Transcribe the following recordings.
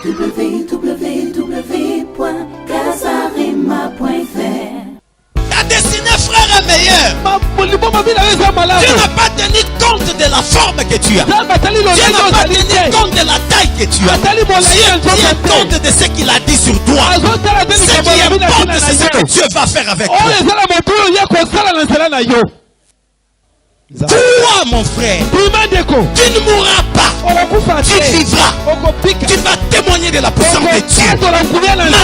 www.casarema.fr. Ta destinée, frère, est meilleure. Dieu n'a pas tenu compte de la forme que tu as. Dieu n'a pas tenu compte de la taille que tu as. Dieu tient compte de ce qu'il a dit sur toi. Ce qui importe, c'est ce que Dieu va faire avec toi. Toi, mon frère, tu ne mourras pas. Tu vivras. Tu vas témoigner de la puissance de Dieu.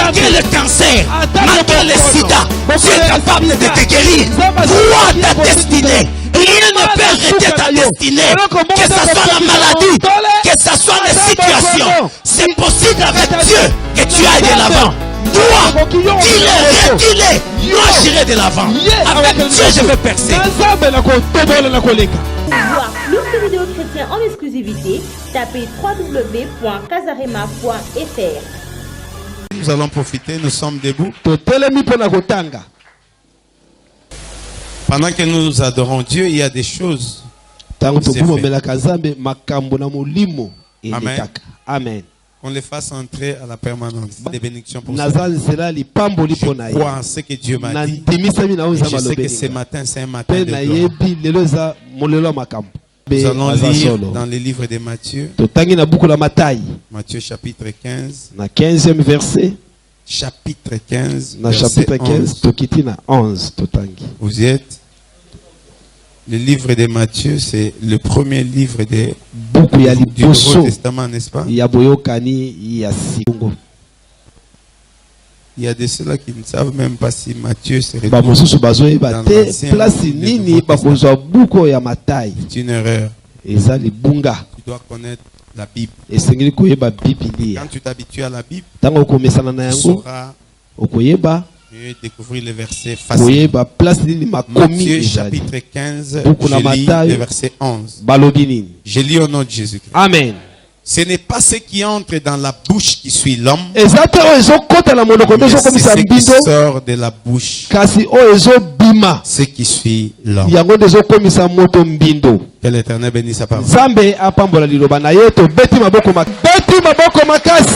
Malgré le cancer, malgré le sida, tu es capable de te guérir. Toi, ta destinée. Rien ne peut arrêter ta destinée. Que ce soit la maladie, que ce soit les situations. C'est possible avec Dieu que tu ailles de l'avant. Toi, dis-le, moi j'irai de l'avant. Avec Dieu, je vais percer. Pour voir plus de vidéos chrétiennes en exclusivité, tapez www.casarema.fr. Nous allons profiter, nous sommes debout. Pendant que nous adorons Dieu, il y a des choses. Amen. Qu'on les fasse entrer à la permanence. Des bénédictions pour ça. Je crois en ce que Dieu m'a dit. Je sais que ce matin, c'est un matin de gloire. Nous allons lire dans les livres de Matthieu. Matthieu chapitre 15. Na 15e verset. Chapitre 15. Na chapitre 15. Tokitina 11. Vous y êtes? Le livre de Matthieu, c'est le premier livre du Nouveau Testament, n'est-ce pas? Il y a de ceux-là qui ne savent même pas si Matthieu serait dans l'Ancien C'est une erreur. Tu dois connaître la Bible. Quand tu t'habitues à la Bible, tu sauras mieux découvrir les versets faciles. Matthieu chapitre 15, je lis le verset 11. Je lis au nom de Jésus-Christ. Amen. Ce n'est pas ce qui entre dans la bouche qui suit l'homme, mais c'est ce qui sort de la bouche ce qui suit l'homme. Que l'Éternel bénisse sa parole.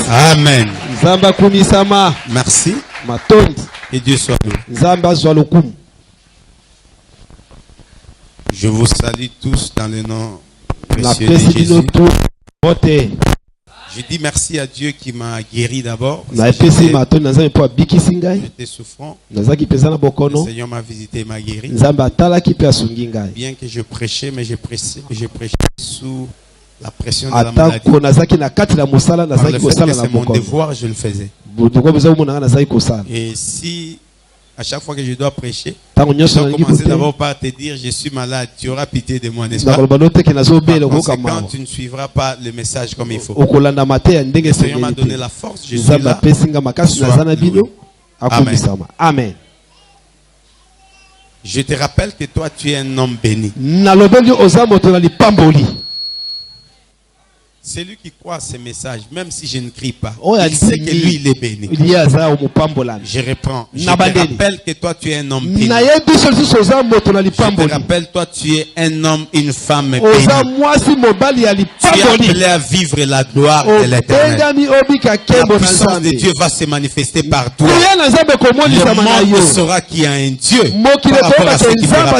Amen. Merci. Et Dieu soit loué. Je vous salue tous dans le nom précieux de Jésus. Je dis merci à Dieu qui m'a guéri d'abord. J'étais souffrant. Le Seigneur m'a visité et m'a guéri. Bien que je prêchais, mais je prêchais sous la pression de la maladie. Par le fait que c'est mon devoir, je le faisais. Et si à chaque fois que je dois prêcher, je dois commencer d'abord par te dire je suis malade, tu auras pitié de moi, n'est-ce pas? Par conséquent, tu ne suivras pas le message comme il faut. Le Seigneur m'a donné la force, je suis là. Amen. Je te rappelle que toi tu es un homme béni. C'est lui qui croit à ce message, même si je ne crie pas. Il sait que lui, il est béni. Je reprends. Je te rappelle que toi, tu es un homme béni. Je te rappelle, toi, tu es un homme, une femme bénie. Tu es appelé à vivre la gloire de l'Éternel. La puissance de Dieu va se manifester par toi. Le monde saura qu'il y a un Dieu par rapport à ce qui fera.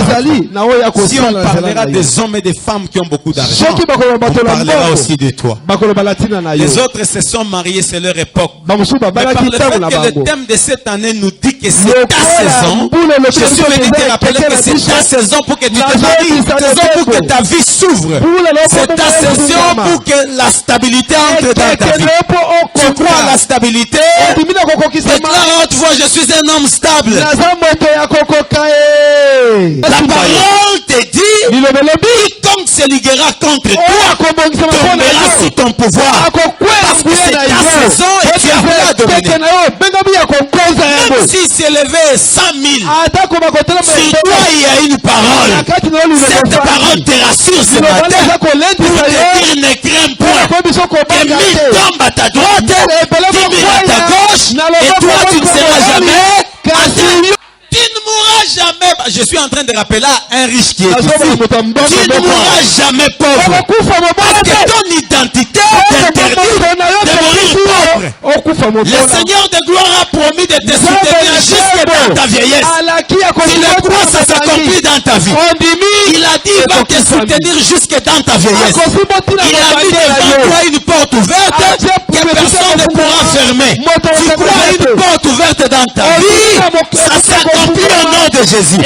Si on parlera des hommes et des femmes qui ont beaucoup d'argent, on parlera aussi de toi. Les autres se sont mariés, c'est leur époque. Mais par le fait que le thème de cette année nous dit que c'est ta saison, je suis venu te rappeler que c'est ta saison pour que tu te maries, saison pour que ta vie s'ouvre. C'est ta saison pour que la stabilité entre dans ta vie. Tu crois à la stabilité? Déclare à haute voix, je suis un homme stable. La parole te dit, quiconque se liguera contre toi tombera sous ton pouvoir. Parce que c'est ta saison et tu as appelé à dominer. Même s'il s'élevait 100 000, sur toi il y a une parole. Cette parole te rassure ce matin pour te dire ne crains point. Que 1000 tombent à ta droite, 10 000 à ta gauche, et toi tu ne seras jamais assis. Tu ne mourras jamais. Je suis en train de rappeler à un riche qui est ici. Tu ne mourras jamais pauvre. Parce que ton identité t'interdit de mourir pauvre. Seigneur de gloire a promis de te soutenir jusque dans ta vieillesse. Si le croix, ça s'accomplit dans ta vie. Il a dit il va te soutenir jusque dans ta vieillesse. Il a mis devant toi une porte ouverte que personne ne pourra fermer. Tu crois une porte ouverte dans ta vie, ça s'accomplit au nom de Jésus.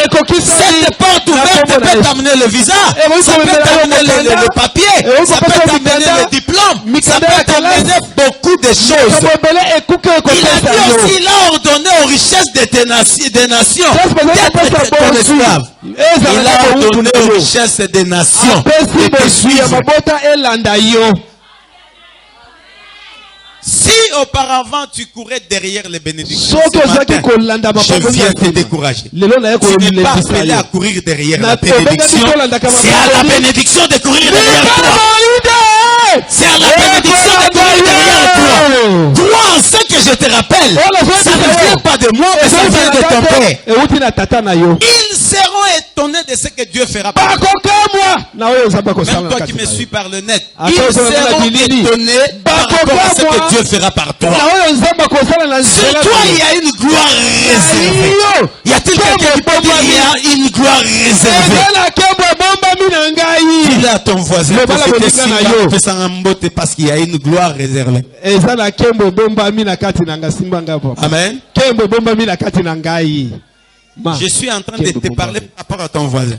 Cette porte ouverte peut t'amener le visa, ça peut t'amener le papier, ça peut t'amener le diplôme, ça peut t'amener beaucoup de choses. Il a dit aussi, il a ordonné aux richesses des nations d'être ton esclave. Il a ordonné aux richesses des nations de te suivre. Si auparavant tu courais derrière les bénédictions, je viens te décourager. Tu n'es pas appelé à courir derrière la bénédiction. C'est à la bénédiction de courir derrière toi. C'est à la bénédiction de courir derrière toi. Toi, en ce que je te rappelle, ça ne vient pas de moi, mais ça vient de ton Père. Ils seront étonnés de ce que Dieu fera par toi. Même toi qui me suis par le net, ils seront étonnés par rapport à ce que Dieu fera par toi. Sur toi, il y a une gloire réservée. Y a-t-il quelqu'un qui peut dire il y a une gloire réservée? Dis à ton voisin que c'est un mbote parce qu'il y a une gloire réservée. Amen. Je suis en train de te parler par rapport à ton voisin.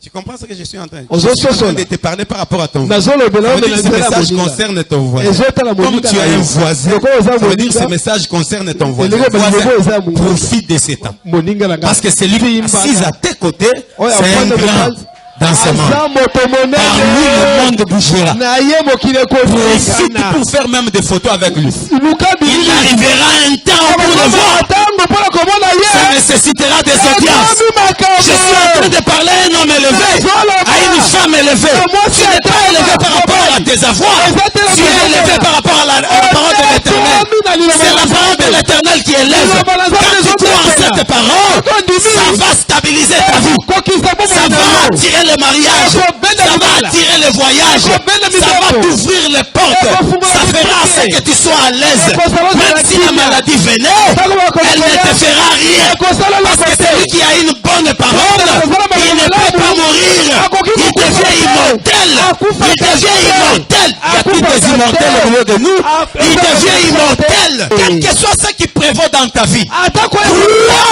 Tu comprends ce que je suis en train de dire? Je suis en train de te parler par rapport à ton voisin. Ça veut dire que ce message concerne ton voisin. Comme tu as un voisin, ça veut dire que ce message concerne ton voisin. Voisin, profite de ces temps. Parce que celui qui est assis à tes côtés, c'est un grand dans ce monde. Par lui, le monde bougera. Profite pour faire même des photos avec lui. Il arrivera un temps pour le voir. Ça nécessitera des audiences. Je suis en train de parler à un homme élevé, à une femme élevée. Tu n'es pas élevé par rapport à tes avoirs. Tu es élevé par rapport à la parole de l'Éternel. C'est la parole de l'Éternel qui élève. Quand tu crois en cette parole, ça va stabiliser ta vie. Ça va attirer le mariage. Ça va attirer le voyage. Ça va t'ouvrir les portes. Ça fera ce que tu sois à l'aise. Même si la maladie venait, elle ne te fera rien. Parce que celui qui a une bonne parole, il ne peut pas mourir. Il devient immortel. Il devient immortel. Il y a tous des immortels au milieu de nous. Il devient immortel. Quel que soit ce qui prévaut dans ta vie, crois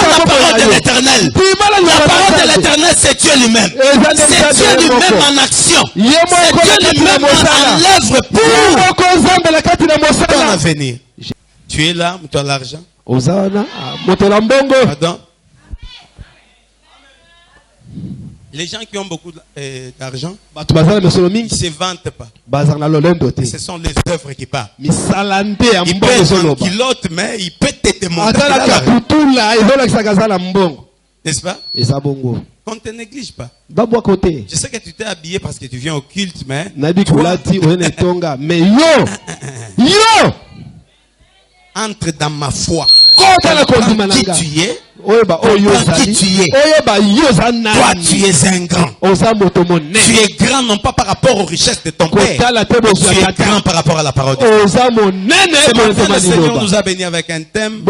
la parole de l'Éternel. La parole de l'Éternel, c'est Dieu lui-même. C'est Dieu lui-même en action. C'est Dieu lui-même en l'œuvre pour ton avenir. Tu es là, tu as l'argent. Pardon. Les gens qui ont beaucoup d'argent, ils ne se vantent pas. Ce sont les œuvres qui parlent. Il peut être en kilote, mais il peut te démontrer. N'est-ce pas? Qu'on ne te néglige pas. Je sais que tu t'es habillé parce que tu viens au culte, mais entre dans ma foi. Qui tu es? Qui tu es? Toi, tu es un grand. Tu es grand non pas par rapport aux richesses de ton père. Tu es grand par rapport à la parole de Dieu. Le Seigneur nous a bénis avec un thème.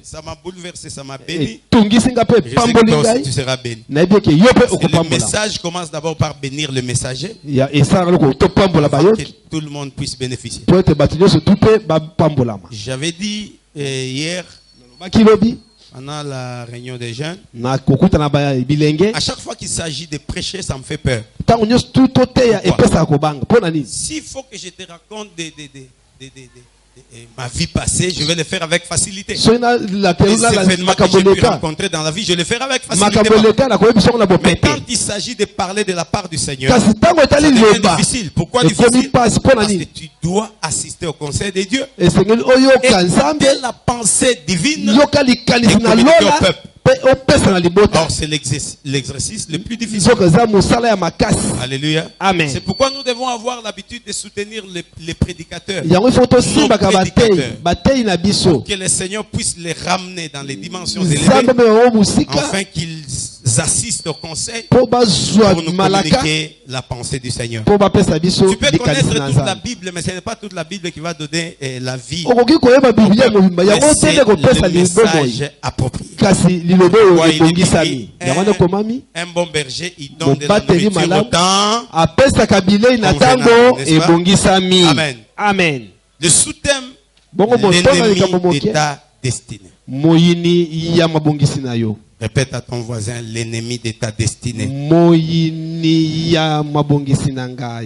Ça m'a bouleversé, ça m'a béni. Je sais que tu seras béni. Le message commence d'abord par bénir le messager. Que tout le monde puisse bénéficier. J'avais dit hier, pendant la réunion des jeunes, à chaque fois qu'il s'agit de prêcher, ça me fait peur. S'il faut que je te raconte ma vie passée, je vais le faire avec facilité. Les événements que j'ai pu rencontrer dans la vie, je le ferai avec facilité. Mais quand il s'agit de parler de la part du Seigneur, ça devient difficile. Pourquoi difficile? Parce que tu dois assister au conseil de Dieu. Écouter la pensée divine et communiquer au peuple. Or, c'est l'exercice le plus difficile. Alléluia. Amen. C'est pourquoi nous devons avoir l'habitude de soutenir les prédicateurs. Pour que le Seigneur puisse les ramener dans les dimensions élevées, afin qu'ils assistent au conseil pour nous communiquer la pensée du Seigneur. Tu peux connaître toute la Bible, mais ce n'est pas toute la Bible qui va donner la vie. C'est le message approprié. Un bon berger, il donne de la nourriture au temps. Amen. Amen. Le sous-thème, l'ennemi de ta destinée. Répète à ton voisin, l'ennemi de ta destinée.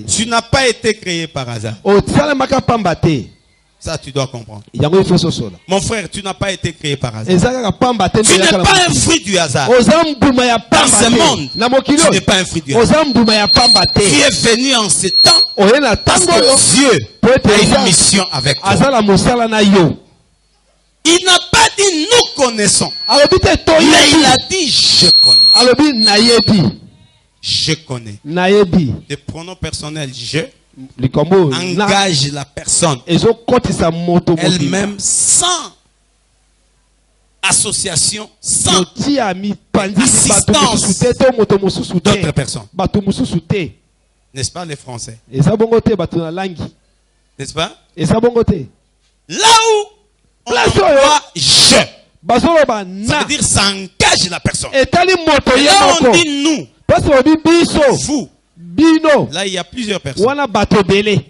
Tu n'as pas été créé par hasard. Ça, tu dois comprendre. Mon frère, tu n'as pas été créé par hasard. Tu n'es pas un fruit du hasard. Dans ce monde, tu n'es pas un fruit du hasard. Tu es venu en ce temps parce que Dieu a une mission avec toi. Il n'a pas dit nous connaissons. Mais il a dit je connais. Je connais. Le pronom personnel je engage la personne elle-même sans association, sans assistance d'autres personnes. N'est-ce pas les Français? N'est-ce pas? Là où on voit je, ça veut dire ça engage la personne. Et là on dit nous, vous. Là il y a plusieurs personnes.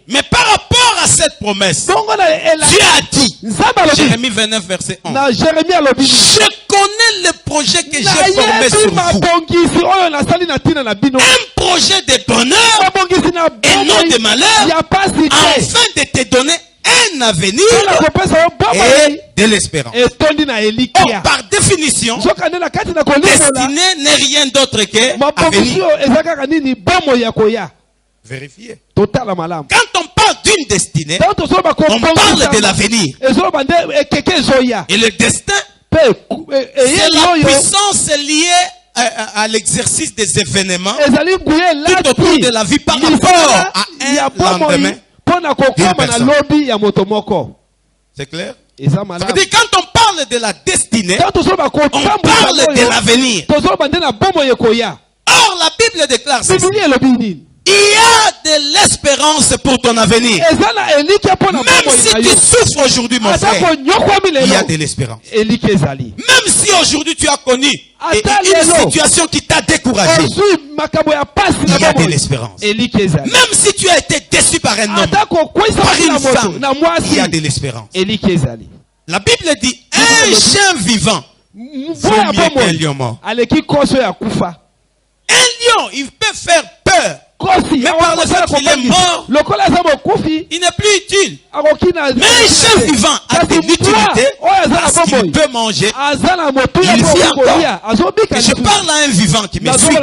Mais par rapport à cette promesse, Dieu a dit, Jérémie 29 verset 11, je connais le projet que j'ai formé sur vous. Un projet de bonheur et non de malheur, afin de te donner un avenir et de l'espérance. Oh, par définition, destinée n'est rien d'autre que avenir. Vérifiez. Quand on parle d'une destinée, on parle de l'avenir. Et le destin, c'est la puissance liée à l'exercice des événements tout autour de la vie par rapport à un lendemain. C'est clair? Ça veut dire quand on parle de la destinée, on parle de l'avenir. Or, la Bible déclare ceci. Il y a de l'espérance pour ton avenir. Même si tu souffres aujourd'hui, mon frère, il y a de l'espérance. Même si aujourd'hui tu as connu une situation qui t'a découragé, il y a de l'espérance. Même si tu as été déçu par un homme, par une femme, il y a de l'espérance. La Bible dit, un chien vivant vaut mieux qu'un lion mort. Un lion, il peut faire peur. Mais par le fait qu'il est mort, il n'est plus utile. Mais un chien vivant a de l'utilité parce qu'il peut manger. Il vit encore. Et je parle à un vivant qui me suit.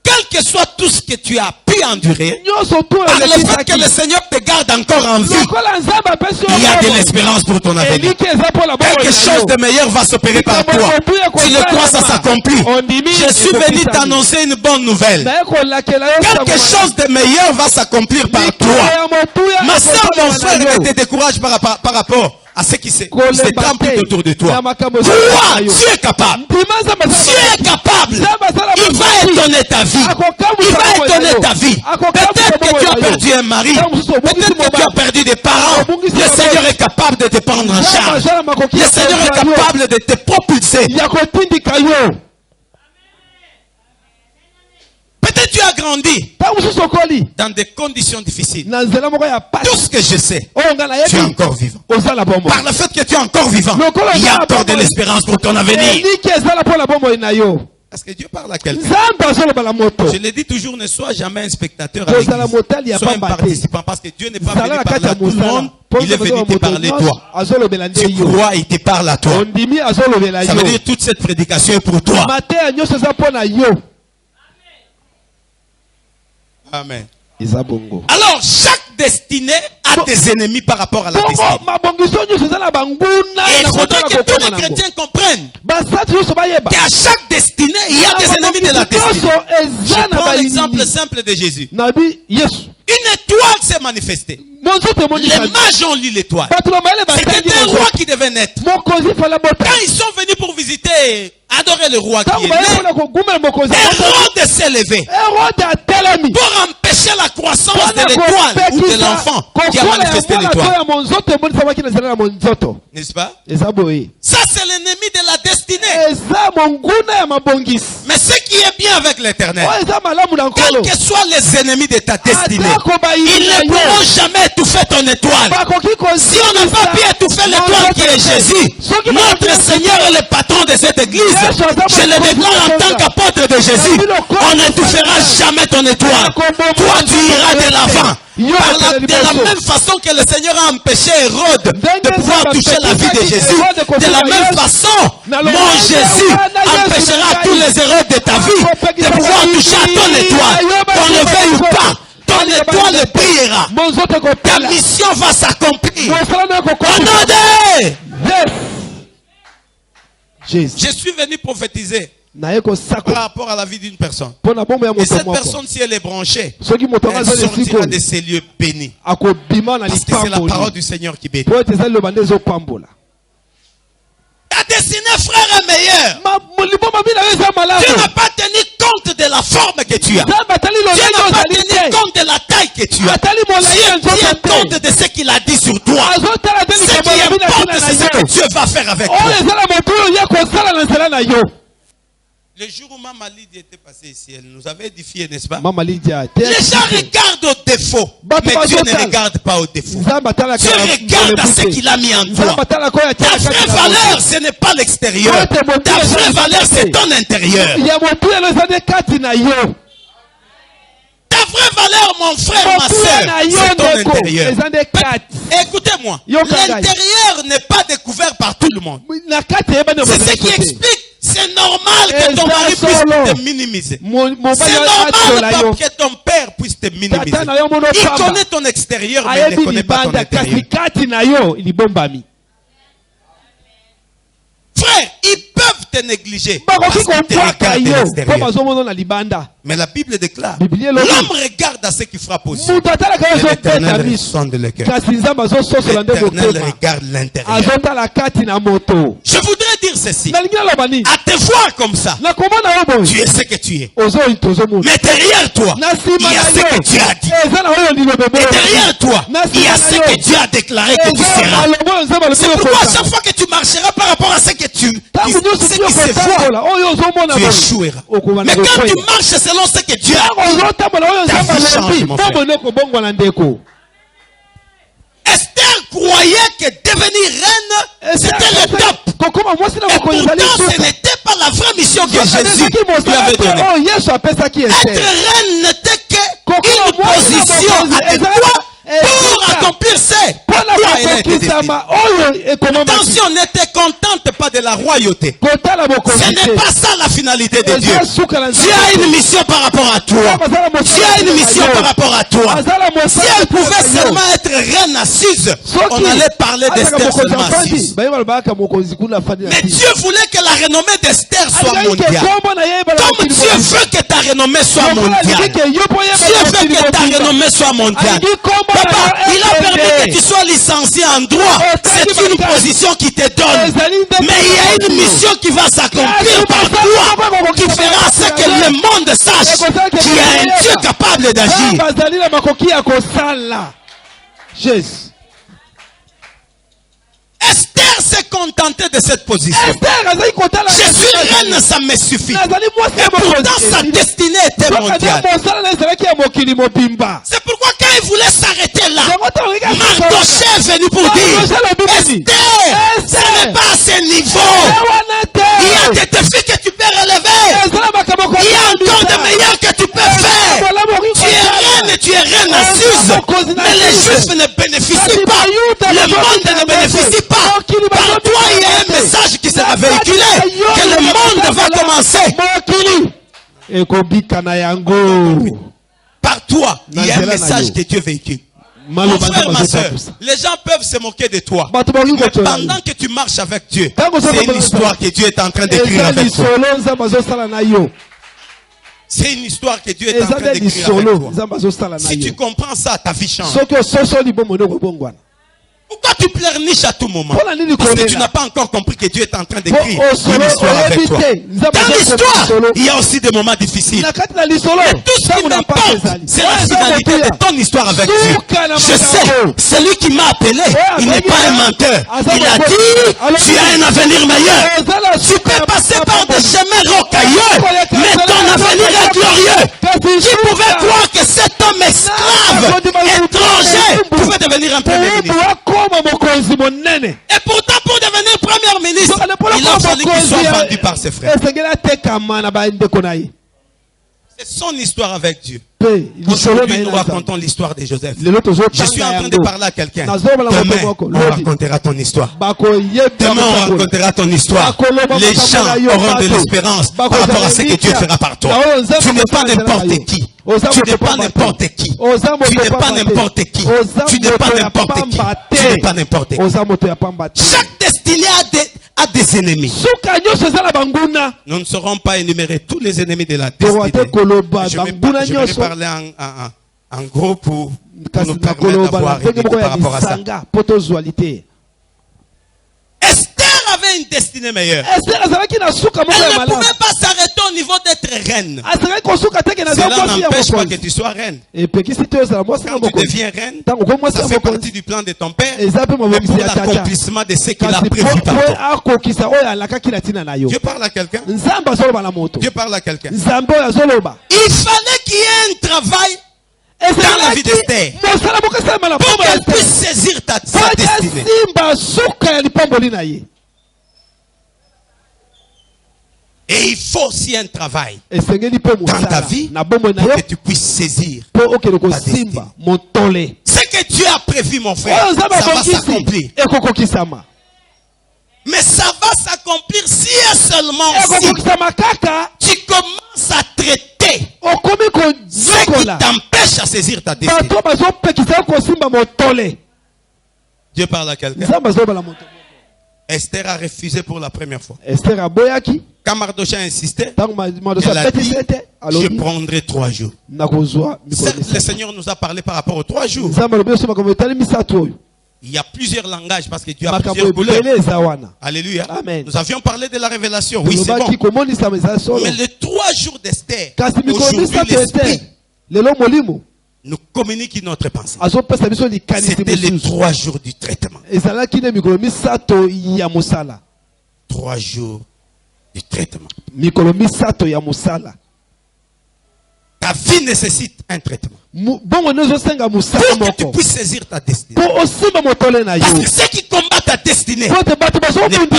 Quel que soit tout ce que tu as pu endurer, par le fait que le Seigneur te garde encore en vie, il y a de l'espérance pour ton avenir. Quelque chose de meilleur va s'opérer par toi. Si le crois, ça s'accomplit. Je suis venu t'annoncer une bonne nouvelle. Quelque chose de meilleur va s'accomplir par toi. Ma soeur, mon frère, ne te décourage par rapport à ce qui se trame tout autour de toi. Toi, tu es capable. Tu es capable. Il va étonner ta vie. Il va étonner ta vie. Peut-être que tu as perdu un mari. Peut-être que tu as perdu des parents. Le Seigneur est capable de te prendre en charge. Le Seigneur est capable de te propulser. Peut-être tu as grandi dans des conditions difficiles. Tout ce que je sais, tu es encore vivant. Par le fait que tu es encore vivant, il y a encore de l'espérance pour ton avenir. Est-ce que Dieu parle à quelqu'un? Je le dis toujours, ne sois jamais un spectateur avec l'église. Sois un participant parce que Dieu n'est pas venu parler à tout le monde. Il est venu te parler toi. Tu crois, il te parle à toi. Ça veut dire toute cette prédication est pour toi. Amen. Alors, chaque destinée a des ennemis par rapport à la destinée. Et il faudrait que tous les chrétiens comprennent qu'à chaque destinée, il y a des ennemis de la destinée. Je prends l'exemple simple de Jésus. Une étoile s'est manifestée. Les mages ont lu l'étoile. C'était un roi qui devait naître. Quand ils sont venus pour visiter, adorer le roi qui est né, Hérode s'est levé pour empêcher la croissance de l'étoile ou de l'enfant qui a manifesté l'étoile. N'est-ce pas? Ça, c'est l'ennemi de la destinée. Mais ce qui est bien avec l'Éternel, quels que soient les ennemis de ta destinée, ils ne pourront jamais étouffer ton étoile. Si on n'a pas pu étouffer l'étoile qui est Jésus, notre Seigneur est le patron de cette église. Je le déclare en tant qu'apôtre de Jésus. On n'étouffera jamais ton étoile. Toi, tu iras de l'avant. De la même façon que le Seigneur a empêché Hérode de pouvoir toucher la vie de Jésus, de la même façon, mon Jésus empêchera tous les Hérodes de ta vie de pouvoir toucher à ton étoile. Qu'on le veuille ou pas, ton étoile brillera. Ta mission va s'accomplir. Je suis venu prophétiser par rapport à la vie d'une personne. Et cette personne, si elle est branchée, elle sortira de ces lieux bénis. Parce que c'est la parole du Seigneur qui bénit. Ta destinée, frère, est meilleure. Dieu n'a pas tenu compte de la forme que tu as. Dieu n'a pas tenu compte de la taille que tu as. Dieu tient compte de ce qu'il a dit sur toi. Ce qui importe, c'est ce que Dieu va faire avec toi. Le jour où Maman Lydia était passée ici, elle nous avait édifié, n'est-ce pas? Les gens regardent aux défauts, mais Dieu ne regarde pas aux défauts. Dieu regarde à ce qu'il a mis en toi. Ta vraie valeur, ce n'est pas l'extérieur. Ta vraie valeur, c'est ton intérieur. Ta vraie valeur, mon frère, ma soeur, c'est ton intérieur. Écoutez-moi, l'intérieur n'est pas découvert par tout le monde. C'est ce qui explique. C'est normal que ton mari puisse te minimiser. C'est normal que ton père puisse te minimiser. Il connaît ton extérieur, mais il ne connaît pas ton intérieur. Frère, ils peuvent te négliger parce qu'ils te regardent de l'extérieur. Mais la Bible déclare, l'homme regarde à ce qui frappe aux yeux. L'Éternel sonde le cœur. L'Éternel regarde l'intérieur. Je voudrais dire ceci. À te voir comme ça, tu es ce que tu es. Mais derrière toi, il y a ce que Dieu a dit. Et derrière toi, il y a ce que Dieu a déclaré que tu seras. C'est pourquoi à chaque fois que tu marcheras par rapport à ce que tu se voit, tu échoueras. Mais quand tu marches selon ce que Dieu a dit, ta vie change, mon frère. Esther croyait que devenir reine, c'était le top. Et pourtant, ce n'était pas la vraie mission que Jésus lui avait donnée. Être reine n'était qu'une position adéquate pour accomplir ses. Attention, n'était contente pas de la royauté. Ce n'est pas ça la finalité de Dieu. Dieu a une mission par rapport à toi. Dieu a une mission par rapport à toi. Si elle pouvait seulement être reine assise, on allait parler d'Esther seulement assise. Mais Dieu voulait que la renommée d'Esther soit mondiale. Comme Dieu veut que ta renommée soit mondiale. Dieu veut que ta renommée soit mondiale. Papa, il a permis que tu sois licencié en droit. C'est une position qui te donne. Mais il y a une mission qui va s'accomplir par toi, qui fera ce que le monde sache qu'il y a un Dieu capable d'agir. Esther s'est contentée de cette position. Je suis reine, ça me suffit. Et pourtant, sa destinée était mondiale. C'est pourquoi quand il voulait s'arrêter là, Mardochée est venu pour dire, Esther, ce n'est pas à ce niveau. Il y a des défis que tu peux relever. Il y a encore de meilleurs que tu peux faire. Tu es reine assise. Mais les Juifs ne bénéficient pas. Le monde ne bénéficie pas. Par toi, il y a un message qui sera véhiculé. Que le monde va commencer. Par toi, il y a un message que Dieu véhicule. Mon frère, ma soeur, les gens peuvent se moquer de toi. Mais pendant que tu marches avec Dieu, c'est une histoire que Dieu est en train d'écrire avec toi. C'est une histoire que Dieu est en train d'écrire avec toi. Si tu comprends ça, ta vie change. Pourquoi tu pleurniches à tout moment? Parce que tu n'as pas encore compris que Dieu est en train d'écrire une histoire avec toi. Dans l'histoire, il y a aussi des moments difficiles. Mais tout ce qui m'importe, c'est la finalité de ton histoire avec Dieu. Je sais, celui qui m'a appelé, il n'est pas un menteur. Il a dit, tu as un avenir meilleur. Tu peux passer par des chemins rocailleux, mais ton avenir est glorieux. Qui pouvait croire que cet homme esclave, étranger, pouvait devenir un premier ministre? Et pourtant, pour devenir premier ministre, il a fallu qu'il soit vendu par ses frères. C'est son histoire avec Dieu. Aujourd'hui, nous racontons l'histoire de Joseph. Je suis en train de parler à quelqu'un. Demain, on racontera ton histoire. Demain, on racontera ton histoire. Les gens auront de l'espérance par rapport à ce que Dieu fera par toi. Tu n'es pas n'importe qui. Tu n'es pas n'importe qui. Tu n'es pas n'importe qui. Tu n'es pas n'importe qui. Tu n'es pas n'importe qui. Chaque destiné a des ennemis. Nous ne saurons pas énumérer tous les ennemis de la destinée. Je vais parler en gros pour nous permettre d'avoir une idée par rapport à ça. Esther avait une destinée meilleure. Elle ne pouvait pas s'arrêter au niveau d'être reine. Cela n'empêche pas que tu sois reine. Quand tu deviens reine, ça fait partie du plan de ton père, mais pour l'accomplissement de ce qu'il a prévu par toi. Dieu parle à quelqu'un. Dieu parle à quelqu'un. Il fallait qu'il y ait un travail dans la vie d'Esther pour qu'elle puisse saisir sa destinée. Et il faut aussi un travail dans ta vie pour que tu puisses saisir ta destinée. Ce que Dieu a prévu, mon frère, ça va s'accomplir. Mais ça va s'accomplir si et seulement si tu commences à traiter ce qui t'empêche à saisir ta destinée. Dieu parle à quelqu'un. Esther a refusé pour la première fois. Quand Mardochée insistait, elle a dit, je prendrai 3 jours. Le Seigneur nous a parlé par rapport aux 3 jours. Il y a plusieurs langages parce que Dieu a plusieurs couleurs. Alléluia. Amen. Nous avions parlé de la révélation. Oui, c'est bon. Mais les 3 jours d'Esther, aujourd'hui l'Esprit nous communique notre pensée. C'était les 3 jours du traitement. 3 jours du traitement. Ta vie nécessite un traitement. Pour que tu puisses saisir ta destinée. Parce que ceux qui combattent ta destinée n'est pas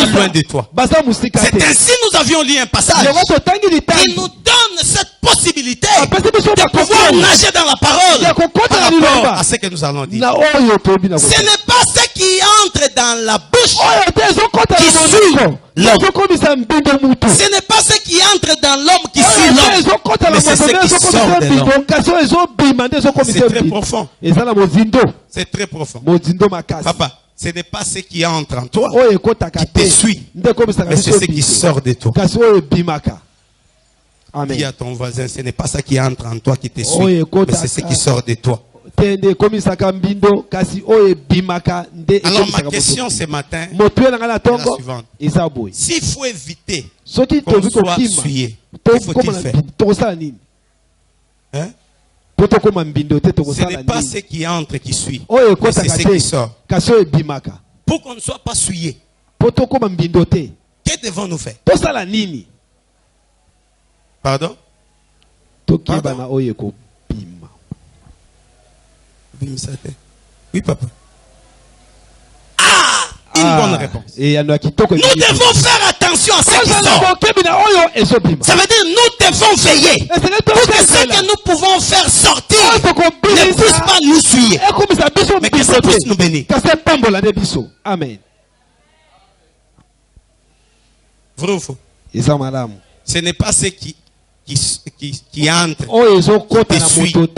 loin de toi. C'est ainsi nous avions lu un passage qui nous donne cette possibilité de pouvoir nager dans la parole par rapport à ce que nous allons dire. Ce n'est pas ce qui entre dans la bouche qui suit l'homme. Ce n'est pas ce qui entre dans l'homme qui suit l'homme, mais c'est ce qui sort de l'homme. C'est très profond. C'est très profond. Papa, ce n'est pas ce qui entre en toi qui te suit, mais c'est ce qui sort de toi. Dis à ton voisin, ce n'est pas ça qui entre en toi qui te suit, mais c'est ce qui sort de toi. Alors ma question ce matin est la suivante. S'il faut éviter qu'on soit souillé, que faut-il faire? Hein? Ce n'est pas ce qui entre qui suit, mais c'est ce qui sort. Pour qu'on ne soit pas souillé, que devons-nous faire? Pardon? Pardon? Oui, papa. Une bonne réponse. Nous devons faire attention à ce qui sort. Ça veut dire nous devons veiller pour que ce que nous pouvons faire sortir ne puisse pas nous suivre, mais que ça puisse nous bénir. Amen. Vrai ou faux? Ce n'est pas ce qui entre, qui suit, mais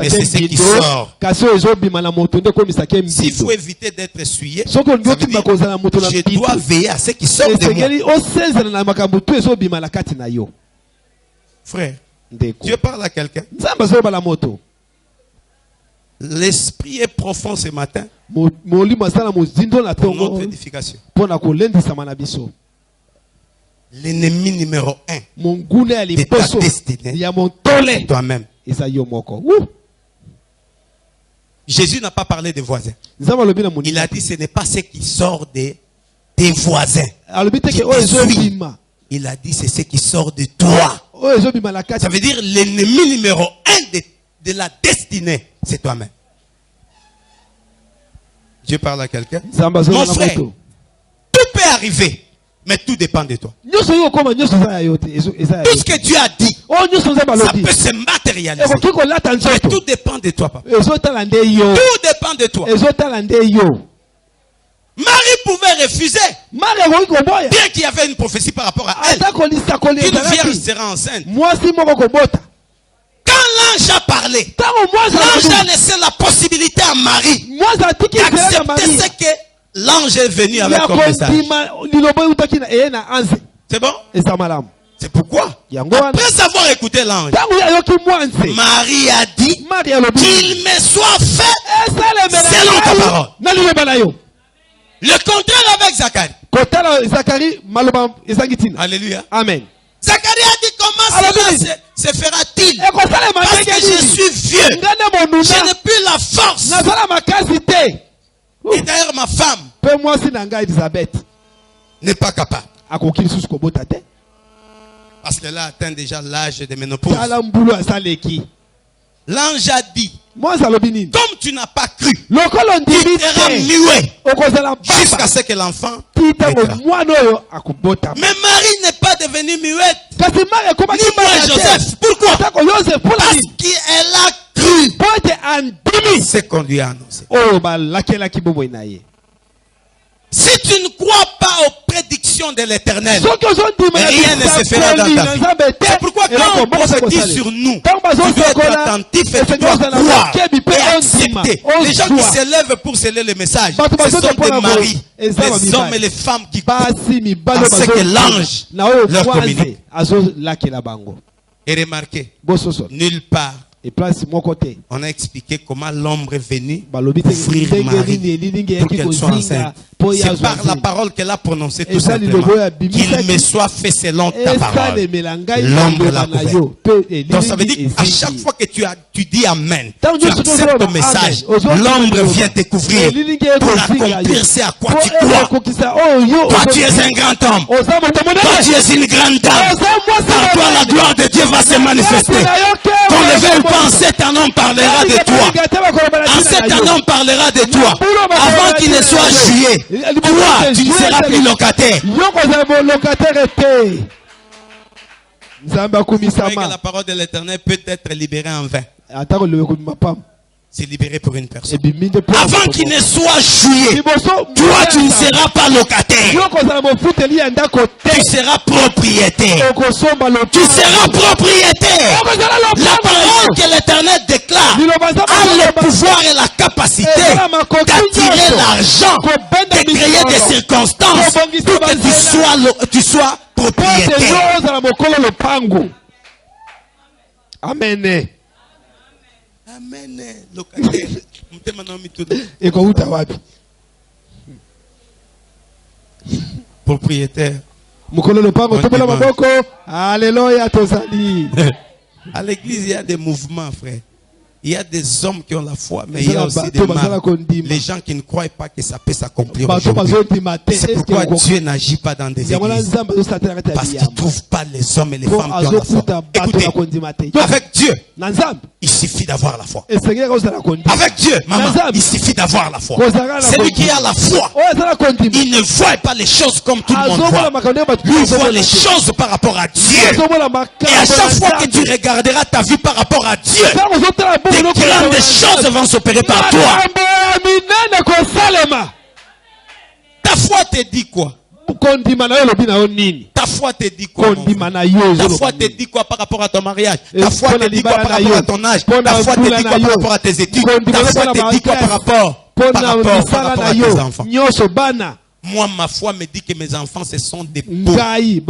c'est ce qui sort. S'il faut éviter d'être essuyé, ça veut dire, je dois veiller à ce qui sort de moi. Frère, Dieu parle à quelqu'un. L'esprit est profond ce matin pour notre édification. L'ennemi numéro 1 de ta destinée, toi-même. Jésus n'a pas parlé des voisins. Il a dit ce n'est pas ce qui sort des voisins. Il a dit c'est ce qui sort de toi. Ça veut dire l'ennemi numéro 1 de la destinée, c'est toi-même. Dieu parle à quelqu'un. Mon frère, tout peut arriver, mais tout dépend de toi. Tout ce que Dieu a dit, ça peut se matérialiser. Mais tout dépend de toi, papa. Tout dépend de toi. Marie pouvait refuser. Bien qu'il y avait une prophétie par rapport à elle. Une vierge sera enceinte. Quand l'ange a parlé, l'ange a laissé la possibilité à Marie d'accepter ce que l'ange est venu avec comme message. C'est bon? C'est pourquoi, après avoir écouté l'ange, Marie a dit qu'il me soit fait selon ta parole. Le contraire avec Zacharie. Alléluia. Amen. Zacharie a dit comment cela se fera-t-il? Parce que je suis vieux. Je n'ai plus la force. Et d'ailleurs ma femme n'est pas capable. Parce qu'elle a atteint déjà l'âge de ménopause. L'ange a dit, comme tu n'as pas cru, tu seras muet jusqu'à ce que l'enfant naîtra. Mais Marie n'est pas devenue muette. Ni moi Joseph. Pourquoi? Parce qu'elle a cru ce qu'on lui a annoncé. Si tu ne crois pas aux prédictions de l'Éternel, rien ne se fera dans ta vie. C'est pourquoi quand on prophétise sur nous, tu dois être attentif et tu dois croire et accepter. Les gens qui se lèvent pour sceller le message, ce sont des maris, les hommes et les femmes qui croient à ce que l'ange leur communique. Et remarquez, nulle part on a expliqué comment l'ombre est venue offrir Marie pour qu'elle soit enceinte. C'est par la parole qu'elle a prononcée tout simplement. Qu'il me soit fait selon ta parole. L'ombre l'a couvert. Donc ça veut dire qu'à chaque fois que tu dis Amen, tu acceptes ton message, l'ombre vient te couvrir pour accomplir ce à quoi tu crois. Toi tu es un grand homme. Toi tu es une grande dame. Par toi la gloire de Dieu va se manifester. Qu'on ne veuille pas, en cet homme parlera de toi. En cet homme parlera de toi. Avant qu'il ne soit juillet. Toi, tu ne seras plus locataire. La parole de l'Éternel peut être libérée en vain. C'est libéré pour une personne. Avant qu'il ne soit juillet, toi tu ne seras pas locataire. Tu seras propriétaire. Tu seras propriétaire. La parole que l'Éternel déclare a le pouvoir et la capacité d'attirer l'argent, de créer des circonstances pour que tu sois propriétaire. Amen. Amen. Locataire. Propriétaire. Alléluia, tozali. À l'église, il y a des mouvements, frère. Il y a des hommes qui ont la foi, mais il y a aussi des mâles. Les gens qui ne croient pas que ça peut s'accomplir aujourd'hui. C'est pourquoi Dieu n'agit pas dans des églises. Parce qu'il ne trouve pas les hommes et les femmes qui ont la foi. Écoutez, avec Dieu, il suffit d'avoir la foi. Avec Dieu, maman, il suffit d'avoir la foi. Celui qui a la foi, il ne voit pas les choses comme tout le monde voit. Il voit les choses par rapport à Dieu. Et à chaque fois que tu regarderas ta vie par rapport à Dieu, des grandes choses vont s'opérer par toi. Ta foi te dit quoi? Ta foi te dit quoi? Ta foi te dit quoi par rapport à ton mariage? Ta foi te dit quoi par rapport à ton âge? Ta foi te dit quoi par rapport à tes études? Ta foi te dit quoi par rapport à tes enfants? Moi, ma foi me dit que mes enfants, ce sont des beaux, des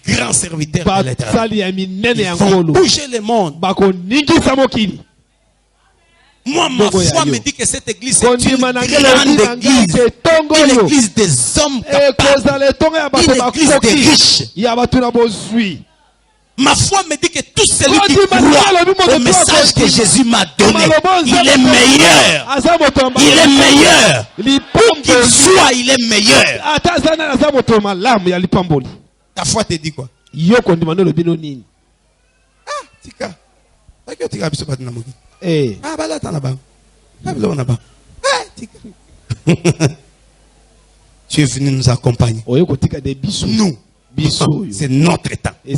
grands serviteurs de l'Éternel. Ils vont bouger le monde. Moi, ma foi me dit que cette église est une grande église. Une église des hommes capables. Une église des riches. Ma foi me dit que tout celui qui croit au message que Jésus m'a donné, il est meilleur. Il est meilleur. Où qu'il soit, il est meilleur. Ta foi te dit quoi? Ah, tika. Ah, bah là, t'en as pas. Tu es venu nous accompagner. Nous. C'est notre temps. Nous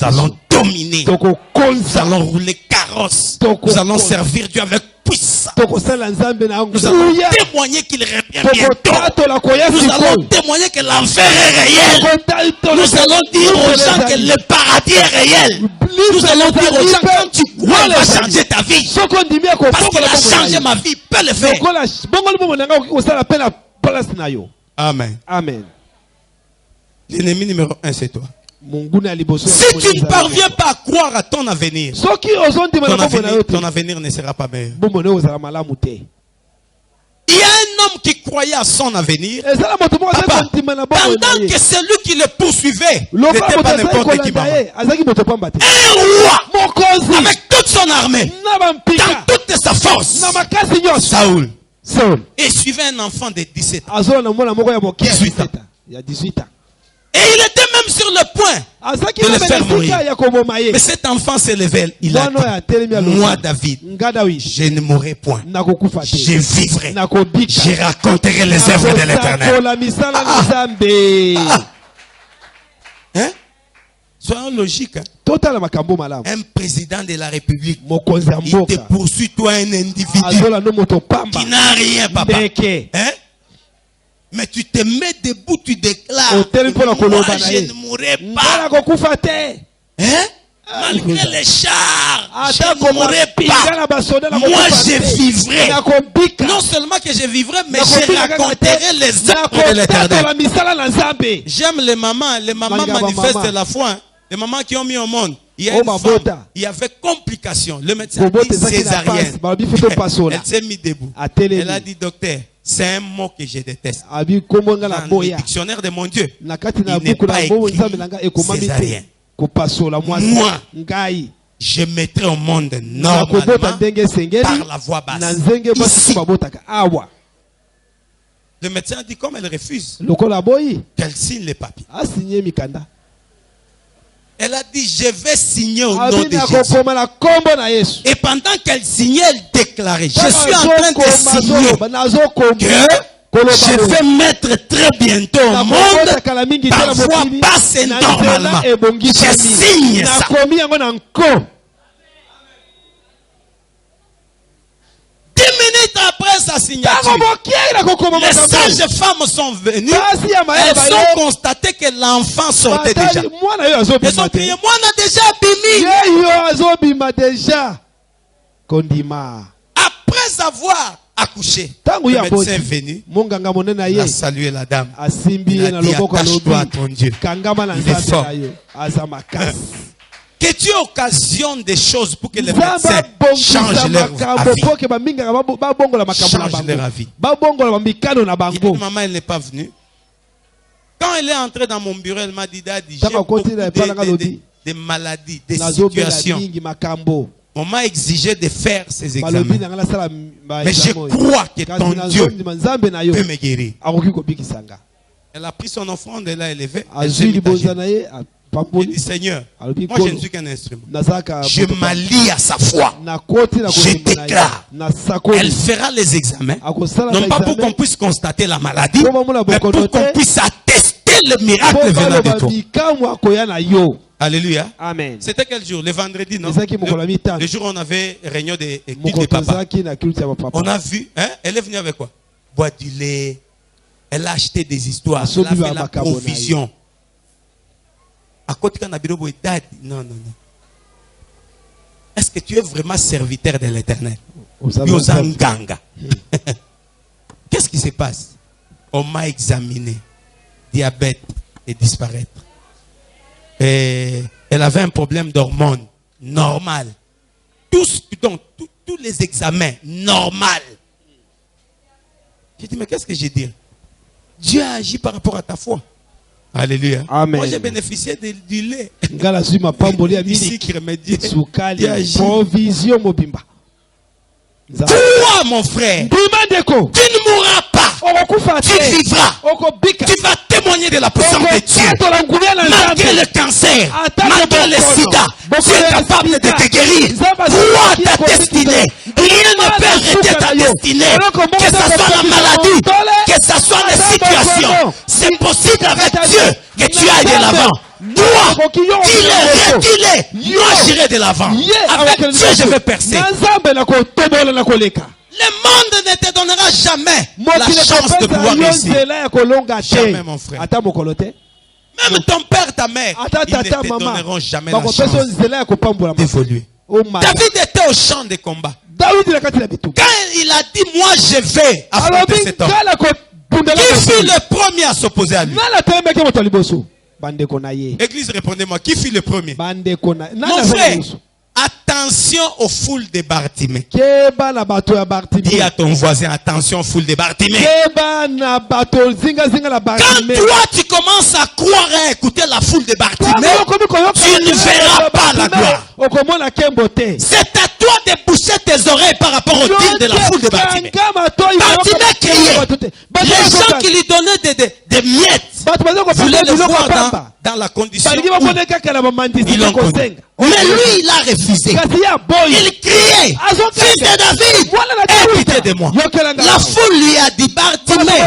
allons dominer. Nous allons rouler carrosse. Nous allons servir Dieu avec puissance. Nous allons témoigner qu'il revient bientôt. Nous allons témoigner que l'enfer est réel. Nous allons dire aux gens que le paradis est réel. Nous allons dire aux gens que quand tu crois, il va changer ta vie. Parce qu'il a changé ma vie. Il peut le faire. Amen. Amen. L'ennemi numéro 1, c'est toi. Si tu ne parviens pas à croire à ton avenir, ton avenir ne sera pas meilleur. Il y a un homme qui croyait à son avenir. Papa, pendant que celui qui le poursuivait n'était pas n'importe qui. Un roi avec toute son armée, dans toute sa force, Saoul, et suivait un enfant de 17 ans. 18 ans. Et il était même sur le point de le faire mourir. Mais cet enfant s'est levé. Il a dit, moi David, je ne mourrai point. Je vivrai. Je raconterai les œuvres de l'Éternel. Hein? Soyons logiques. Hein? Un président de la République, il te poursuit, toi, un individu qui n'a rien, papa. Hein? Mais tu te mets debout, tu déclares, moi je ne mourrai pas. Hein? Malgré les chars, je ne mourrai pas. Moi je vivrai. Non seulement que je vivrai, mais je raconterai les œuvres de l'Éternel. J'aime les mamans manifestent la foi. Hein? Les mamans qui ont mis au monde. Il y a une femme, il y avait complication. Le médecin a dit césarienne. Elle s'est mise debout. Elle a dit, docteur, c'est un mot que je déteste. Dans le dictionnaire de mon Dieu, il n'est pas écrit césarien. Moi, je mettrai au monde normalement par la voie basse. Ici. Le médecin a dit, comme elle refuse, qu'elle signe les papiers. Elle a dit, je vais signer au nom de Jésus. Et pendant qu'elle signait, elle déclarait, je suis en train de signer que je vais mettre très bientôt au monde par voie basse et normalement. Je signe ça. 10 minutes après sa signature, les sages femmes sont venues. Elles ont constaté que l'enfant sortait déjà. Elles ont crié, moi on a déjà bimi. Après avoir accouché, le médecin est venu. Il a salué la dame. Il a dit, attache-toi à ton Dieu. Il est fort. Que tu occasionnes des choses pour que les médecins changent leur avis. Changent leur avis. Maman, elle n'est pas venue. Quand elle est entrée dans mon bureau, elle m'a dit, Daddy, j'ai beaucoup de maladies, des situations. On m'a exigé de faire ces examens. Mais je crois que ton Dieu peut me guérir. Elle a pris son offrande, elle l'a élevée. Il dit, Seigneur, moi je ne suis qu'un instrument. Je m'allie à sa foi. Je déclare. Elle fera les examens. Non pas pour qu'on puisse constater la maladie, mais pour qu'on puisse attester le miracle venant de toi. Alléluia. Amen. C'était quel jour? Le vendredi, non? Le jour où on avait réunion de culte de papa. On a vu, hein? Elle est venue avec quoi? Boire du lait. Elle a acheté des histoires. Elle a fait la provision. À côté de non, non, non. Est-ce que tu es vraiment serviteur de l'Éternel? Qu'est-ce qui passe? On m'a examiné. Diabète et disparaître. Et elle avait un problème d'hormones. Normal. Tous les examens, normal. J'ai dit, mais qu'est-ce que j'ai dit? Dieu a agi par rapport à ta foi. Alléluia. Amen. Moi, j'ai bénéficié du lait. Ici qui remédie. Provision mobimba. Toi, mon frère, tu ne mourras pas. Tu vivras. Tu vas témoigner de la puissance de Dieu. Malgré le cancer, malgré le sida, tu es capable de te guérir. Crois ta destinée. Rien ne peut arrêter ta destinée. Que ce soit la maladie, que ce soit les situations. C'est possible avec Dieu que tu ailles de l'avant. Toi, dis-le, moi j'irai de l'avant. Avec Dieu, je vais percer. Le monde ne te donnera jamais la chance de pouvoir réussir. Jamais, mon frère. Même ton père, ta mère, ils ne te donneront jamais la chance d'évoluer. David était au champ de combat. Quand il a dit, moi je vais affronter cet homme, qui fut le premier à s'opposer à lui? Église, répondez-moi, qui fut le premier? Mon frère, attention aux foules de Bartimée. Dis à ton voisin, attention aux foules de Bartimée. Quand toi tu commences à croire et à écouter la foule de Bartimée, tu ne verras pas la gloire. C'est à toi de boucher tes oreilles par rapport au dire de la foule de Bartimée. Bartimée criait. Les gens qui lui donnaient des miettes voulaient le voir dans la condition où ils l'ont connu. Mais lui, il a refusé. Il criait, fils de David, aie pitié de moi. La foule lui a dit, Bartimée,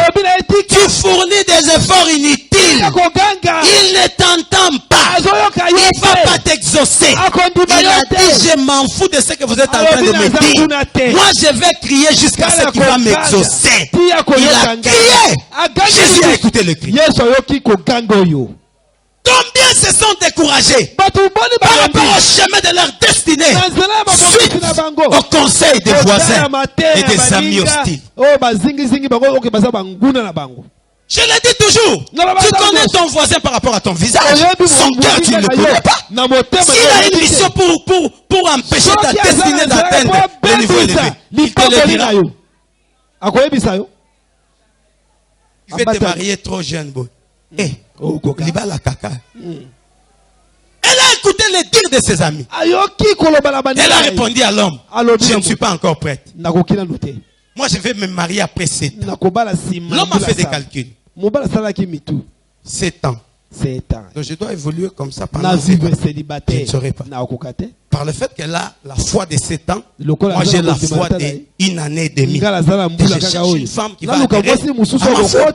tu fournis des efforts inutiles. Il ne t'entend pas. Il ne va pas t'exaucer. Il a dit, je m'en fous de ce que vous êtes en train de me dire. Moi, je vais crier jusqu'à ce qu'il va m'exaucer. Il a crié. Jésus a écouté le cri. Combien se sont découragés par rapport au chemin de leur destinée suite au conseil des voisins et des amis hostiles? Je le dis toujours, tu connais ton voisin par rapport à ton visage, son cœur tu ne le connais pas. S'il a une mission pour empêcher ta destinée d'atteindre le niveau élevé, il te le dira. Il veut te marier trop jeune, boy. La caca. Elle a écouté les dires de ses amis. Elle a répondu à l'homme, je ne suis pas encore prête. Moi je vais me marier après 7 ans. L'homme a fait des calculs. 7 ans. Donc je dois évoluer comme ça pendant 7 ans. Je ne saurais pas. Par le fait qu'elle a la foi de 7 ans, moi j'ai la foi d'une année et demie. Je cherche une femme qui va adhérer à ma foi.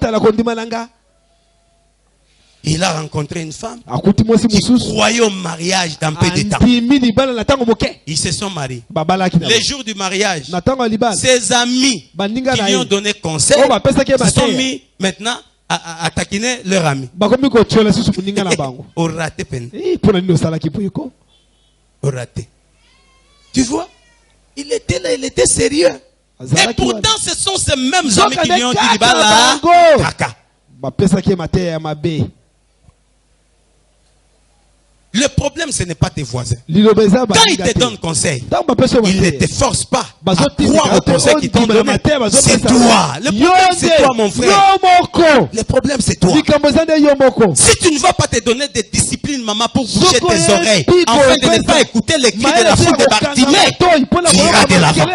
Il a rencontré une femme qui croyait au mariage dans peu de temps. Ils se sont mariés. Le jour du mariage, ses amis qui lui ont donné conseil se sont mis maintenant à taquiner leur ami. Au raté peine. Au raté. Tu vois, il était là, il était sérieux. Et pourtant, ce sont ces mêmes amis qui lui ont dit caca. Le problème, ce n'est pas tes voisins. Quand ils te donnent conseil, ils ne te forcent pas à croire au conseil qu'ils t'ont donné. C'est toi. Le problème, c'est toi, mon frère. Le problème, c'est toi. Si tu ne vas pas te donner des disciplines, maman, pour boucher tes oreilles, afin de ne pas écouter les cris de la foule de Bartimée, tu iras de l'avant.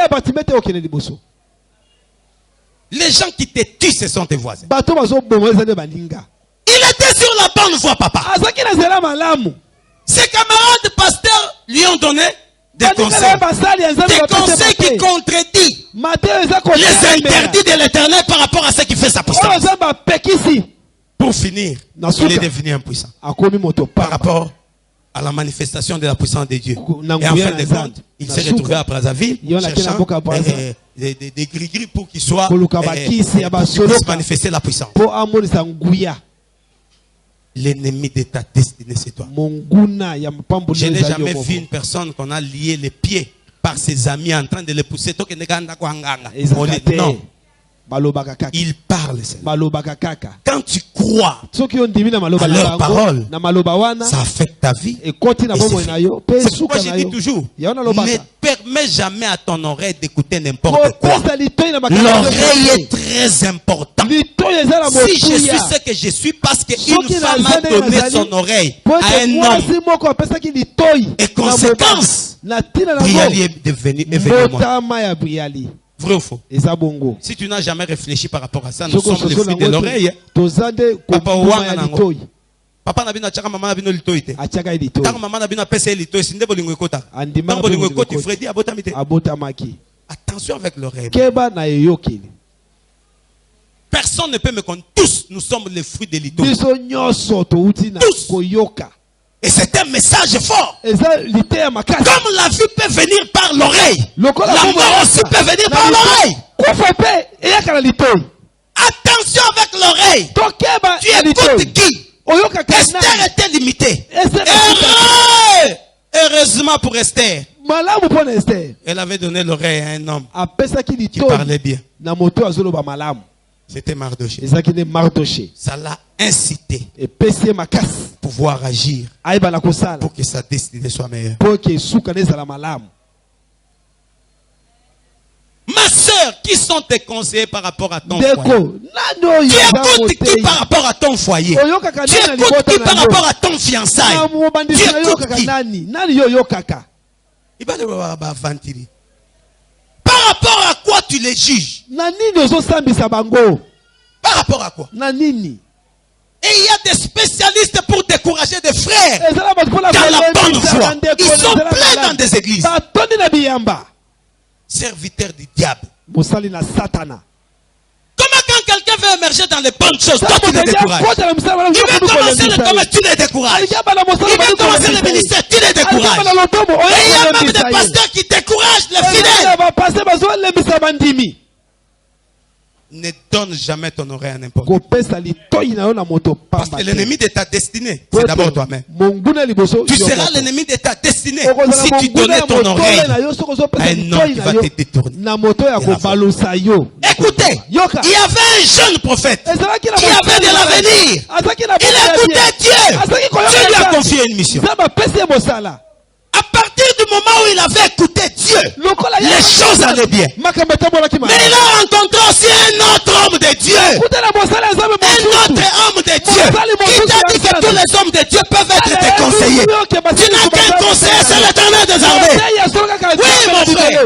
Les gens qui te tuent, ce sont tes voisins. Il était sur la bonne voie, papa. Ses camarades pasteurs lui ont donné des conseils. Des conseils qui contredisent les interdits de l'Éternel par rapport à ce qui fait sa puissance. Pour finir, il est devenu impuissant par rapport à la manifestation de la puissance de Dieu. Et en fin de compte, il s'est retrouvé à Brazzaville cherchant des gris-gris pour qu'il soit puisse manifester la puissance. L'ennemi de ta destinée, c'est toi. Je n'ai jamais vu une personne qu'on a lié les pieds par ses amis en train de le pousser. Non. Ils parlent. Quand tu crois à leur parole, ça affecte ta vie. C'est pourquoi je dis toujours, ne permets jamais à ton oreille d'écouter n'importe quoi. L'oreille est très importante. Si je suis ce que je suis parce qu'une femme a donné son oreille à un homme, et conséquence, Briali est devenu moi. Vrai ou faux? Si tu n'as jamais réfléchi par rapport à ça, nous sommes les fruits de l'oreille. Papa n'a pas dit maman n'a pas dit tant maman n'a pas dit litoy, c'est ne bolingo ekota. Tant bolingo ekoti Freddy abotamite. Attention avec l'oreille. Personne ne peut me connaître. Tous nous sommes les fruits de litoy. Tous. Et c'est un message fort. Comme la vie peut venir par l'oreille, la mort aussi peut venir par l'oreille. Attention avec l'oreille. Tu écoutes qui? Esther était limitée. Heureusement pour Esther. Elle avait donné l'oreille à un homme qui parlait bien. C'était Mardoché. Ça l'a incité à pouvoir agir pour que sa destinée soit meilleure. Ma soeur, qui sont tes conseillers par rapport à ton foyer? Tu écoutes qui par rapport à ton foyer? Tu écoutes qui par rapport à ton fiançailles? Tu écoutes qui? Par rapport à quoi tu les juges? Par rapport à quoi? Et il y a des spécialistes pour décourager des frères dans la bonne foi. Ils sont pleins dans des églises. Serviteurs du diable. Comment quand quelqu'un veut émerger dans les bonnes choses, toi tu les décourages? Il veut commencer le commerce, tu les décourages. Il veut commencer le ministère, tu les décourages. Et il y a même des pasteurs qui découragent les fidèles. Ne donne jamais ton oreille à n'importe qui. Parce que l'ennemi de ta destinée, c'est d'abord toi-même. Tu seras l'ennemi de ta destinée si tu donnais ton oreille à un homme qui va te détourner. Écoutez, il y avait un jeune prophète qui avait de l'avenir. Il écoutait Dieu. Dieu lui a confié une mission. À partir du moment où il avait écouté Dieu, les choses allaient bien. Mais il a rencontré aussi un autre homme de Dieu. Un autre homme de Dieu. Qui t'a dit que tous les hommes de Dieu peuvent être tes conseillers. Tu n'as qu'un conseiller, c'est l'Éternel des armées. Oui, mon frère.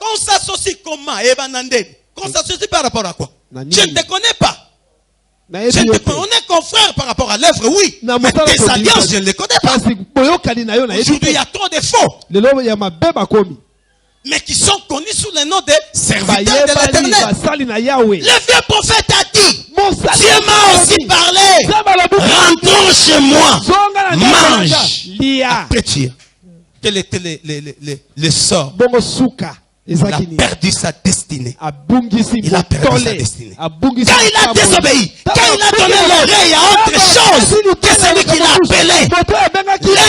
Qu'on s'associe comment? Qu'on s'associe par rapport à quoi? Je ne te connais pas. On est confrères par rapport à l'œuvre, oui. Mais tes alliances, je ne les connais pas. Aujourd'hui, il y a trop de faux. Mais qui sont connus sous le nom de serviteurs de l'Éternel. Le vieux prophète a dit, Dieu m'a aussi parlé. Rentrons chez moi. Mange. Après Dieu. Quel était le sort? Il a perdu sa destinée. Il a perdu sa destinée. Quand il a désobéi, quand il a donné l'oreille à autre chose que celui qu'il a appelé,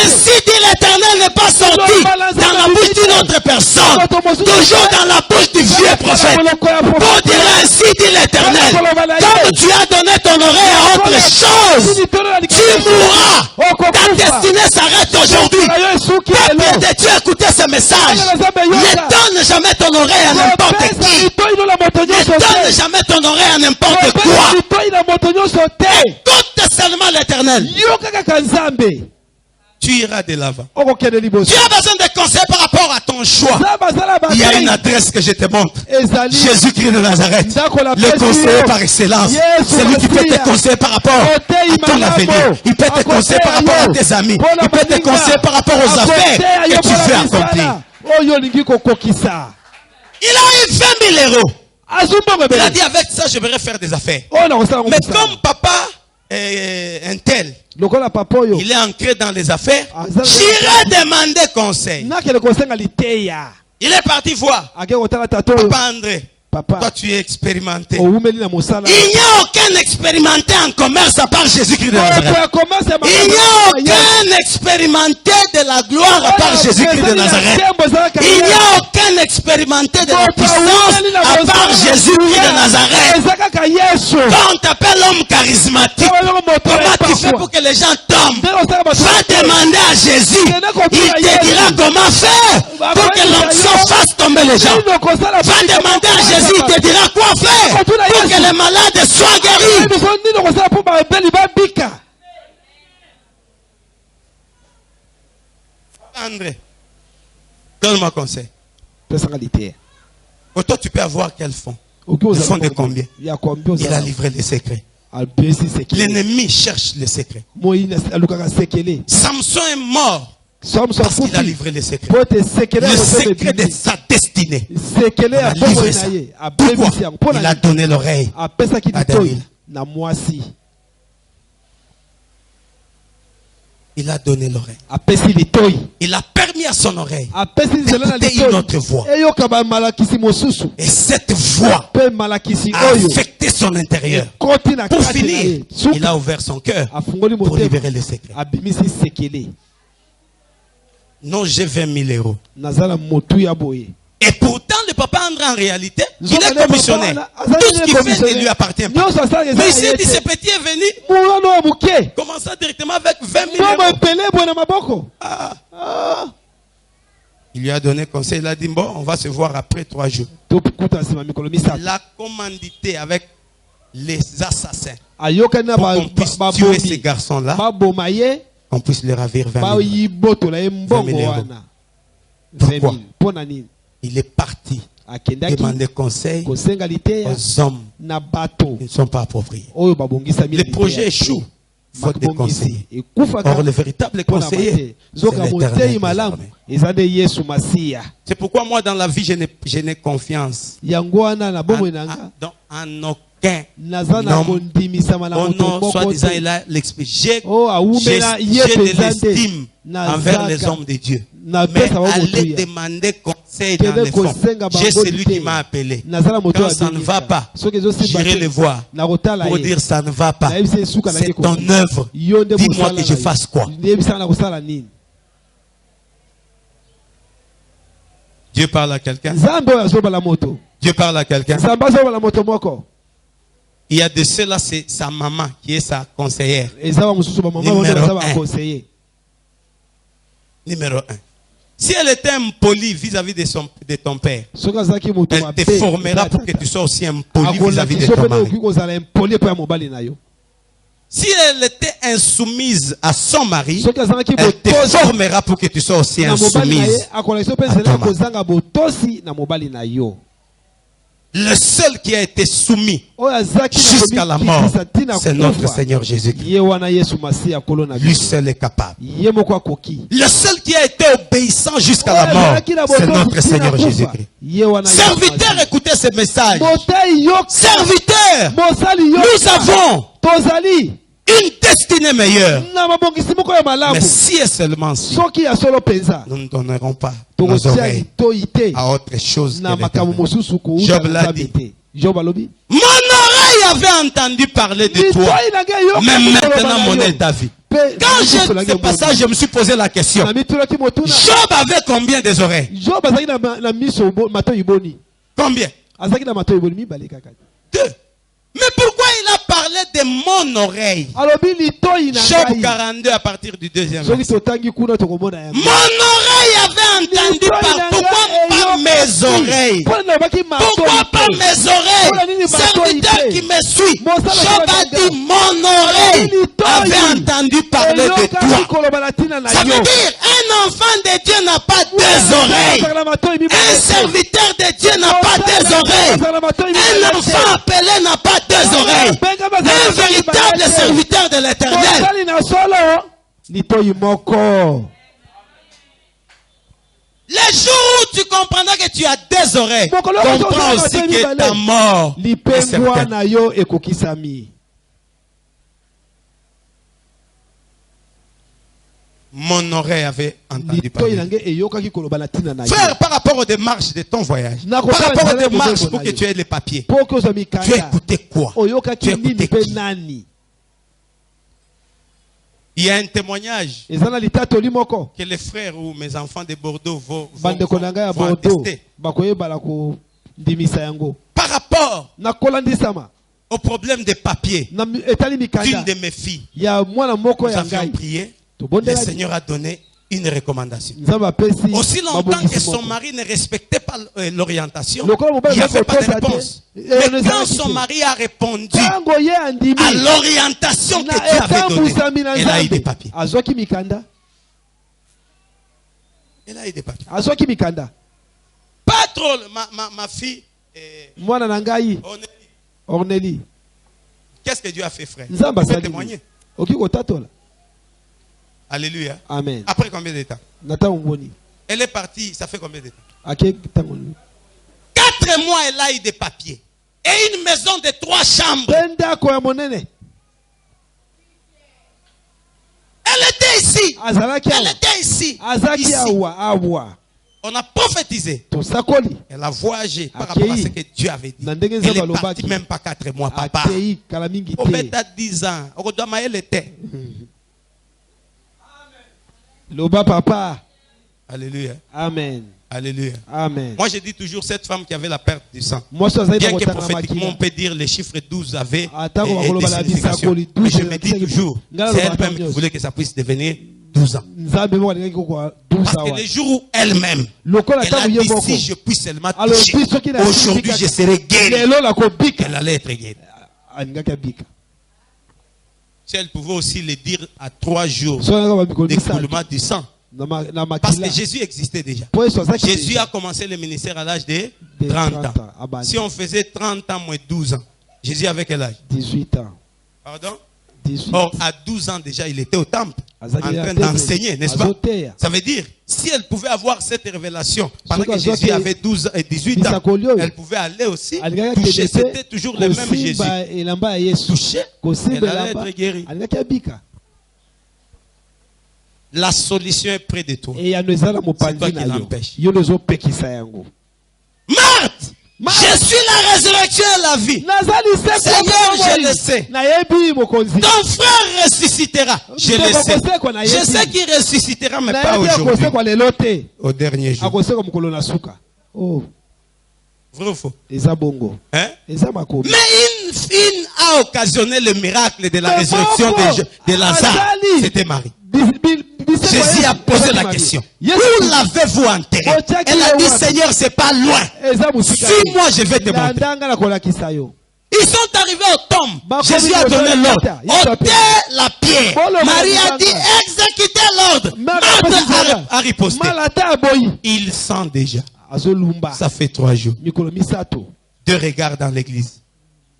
ainsi dit l'Éternel n'est pas sorti dans la bouche d'une autre personne, toujours dans la bouche du vieux prophète. Pour dire ainsi dit l'Éternel, comme tu as donné ton oreille à autre chose, tu mourras. Ta destinée s'arrête aujourd'hui. Peuple de Dieu, écoutez ce message. Ne donne jamais ton oreille à n'importe qui. Ne donne jamais ton oreille à n'importe quoi. Écoute seulement l'Éternel. Tu iras de l'avant. Tu as besoin de conseils par rapport à ton choix. Il y a une adresse que je te montre. Jésus-Christ de Nazareth. Le conseiller par excellence. Celui qui peut te conseiller par rapport à ton avenir. Il peut te conseiller par rapport à tes amis. Il peut te conseiller par rapport aux affaires que tu veux accomplir. Il a eu 20 000 euros. Il a dit avec ça je vais faire des affaires. Mais comme papa un tel, il est ancré dans les affaires, j'irai demander conseil. Il est parti voir Papa André. Papa, toi tu es expérimenté. il n'y a aucun expérimenté en commerce à part Jésus-Christ de Nazareth. Il n'y a aucun expérimenté de la gloire à part Jésus-Christ de Nazareth. Il n'y a aucun expérimenté de la puissance à part Jésus-Christ de Nazareth. Quand on t'appelle l'homme charismatique, comment tu fais pour que les gens tombent? Va demander à Jésus. Il te dira comment faire pour que l'onction fasse tomber les gens. Va demander à Jésus. Il te dira quoi faire pour que les malades soient guéris. André, donne-moi conseil. Toi, tu peux avoir quel fonds? Le fonds de combien? Il a livré les secrets. L'ennemi cherche les secrets. Samson est mort. Parce qu'il a livré les secrets. Le secret de sa destinée. Il a livré ça. Pourquoi? Il a donné l'oreille à Daniel. Il a donné l'oreille. Il a permis à son oreille d'écouter une autre voix. Et cette voix a affecté son intérieur. Pour finir, il a ouvert son cœur pour libérer les secrets. Non, j'ai 20 000 euros. Et pourtant, le papa André, en réalité, il est commissionnaire. Tout ce qu'il fait ne lui appartient pas. Mais ici, il dit, ce petit est venu. Commençant directement avec 20 000 euros. Il lui a donné conseil. Il a dit, bon, on va se voir après 3 jours. Il a commandité avec les assassins pour qu'on puisse tuer ces garçons-là. On puisse les ravir 20 000 euros. Pourquoi? Il est parti demander conseil aux hommes qui ne sont pas appropriés. Le projet échoue faute de conseil. Or, le véritable conseiller, c'est l'Éternel. C'est pourquoi moi, dans la vie, je n'ai confiance en aucun. Oh non, soi-disant, il a l'expliqué. J'ai de l'estime envers les hommes de Dieu. Mais aller demander conseil dans les fonds. J'ai celui qui m'a appelé. Quand ça ne va pas, j'irai le voir pour dire ça ne va pas. C'est ton œuvre. Dis-moi que je fasse quoi? Dieu parle à quelqu'un. Dieu parle à quelqu'un. Il y a de cela, c'est sa maman qui est sa conseillère. Numéro 1. Si elle était impolie vis-à-vis de ton père, elle te formera pour que tu sois aussi impoli vis-à-vis de ton mari. Si elle était insoumise à son mari, elle te formera pour que tu sois aussi insoumise à ton mari. Le seul qui a été soumis jusqu'à la mort, c'est notre Seigneur Jésus-Christ. Lui seul est capable. Le seul qui a été obéissant jusqu'à la mort, c'est notre Seigneur Jésus-Christ. Serviteurs, écoutez ce message. Serviteurs, nous avons une destinée meilleure. Mais si et seulement si, nous ne donnerons pas nos oreilles à autre chose que l'Éternel. Job l'a dit. Mon oreille avait entendu parler de toi, mais maintenant mon œil t'a vu. Quand j'ai ce passage, je me suis posé la question. Job avait combien des oreilles? Combien? 2. Mais pourquoi il a parlé de mon oreille? Job 42 à partir du 2e verset. Mon oreille avait entendu parler. Pourquoi pas mes oreilles? Pourquoi pas mes oreilles? Serviteur qui me suit. Job a dit mon oreille avait entendu parler de toi. Ça veut dire un enfant de Dieu n'a pas 2 oreilles. Un serviteur de Dieu n'a pas 2 oreilles. Un enfant appelé n'a pas 2 oreilles. Un véritable serviteur de l'Éternel. Les jours où tu comprendras que tu as 2 oreilles, comprends aussi que ta mort est certaine. Mon oreille avait entendu parler. Frère, par rapport aux démarches de ton voyage, par rapport aux démarches pour que tu aies les papiers, tu as écouté quoi? Tu as écouté qui? Il y a un témoignage que les frères ou mes enfants de Bordeaux vont attester. Par rapport au problème des papiers d'une de mes filles, nous avions prié. Le Seigneur a donné une recommandation. Aussi longtemps que son mari ne respectait pas l'orientation, il n'y avait pas de réponse. Mais quand son mari a répondu à l'orientation que Dieu avait donnée, elle a eu des papiers. Elle a eu des papiers. Pas trop, ma fille. Ornélie. Qu'est-ce que Dieu a fait, frère? Tu peux témoigner. Alléluia. Amen. Après combien de temps? Elle est partie, ça fait combien de temps? 4 mois, elle a eu des papiers. Et une maison de 3 chambres. Elle était ici. Elle était ici. On a prophétisé. Elle a voyagé par rapport à ce que Dieu avait dit. Elle est partie même pas 4 mois, papa. Au fait, à 10 ans. Elle était. Loba papa. Alléluia. Amen. Alléluia. Amen. Moi, je dis toujours cette femme qui avait la perte du sang. Bien que prophétiquement, on peut dire les chiffres 12 avaient des significations. Mais je me dis toujours, c'est elle-même qui voulait que ça puisse devenir 12 ans. Parce que les jours où elle-même, elle a dit si je puis seulement toucher, aujourd'hui je serai guéri. Elle allait être guérie. Si elle pouvait aussi le dire à 3 jours d'écoulement du sang. Parce que Jésus existait déjà. Jésus a commencé le ministère à l'âge de 30 ans. Si on faisait 30 ans moins 12 ans, Jésus avait quel âge? 18 ans. Pardon? 18. Or, à 12 ans déjà, il était au temple, en train d'enseigner, n'est-ce pas? Ça veut dire, si elle pouvait avoir cette révélation, pendant que Jésus avait 12 et 18 ans, elle pouvait aller aussi toucher. C'était toujours le même Jésus. Toucher, elle allait être guérie. La solution est près de toi. C'est toi qui l'empêche. Marthe! Je suis la résurrection et la vie. Seigneur, je le sais. Ton frère ressuscitera. Je le sais. Je sais qu'il ressuscitera, mais pas aujourd'hui. Au dernier jour. Vrai ou faux? Hein? Mais une a occasionné le miracle de la résurrection de Lazare. C'était Marie. Jésus a posé la question. Où l'avez-vous enterré? Elle a dit, Seigneur, c'est pas loin. Suis-moi, je vais te montrer. Ils sont arrivés au tombe. Jésus a donné l'ordre. Ôtez la pierre. Marie a dit, exécutez l'ordre. Marthe a riposté. Il sent déjà. Ça fait 3 jours. 2 regards dans l'église.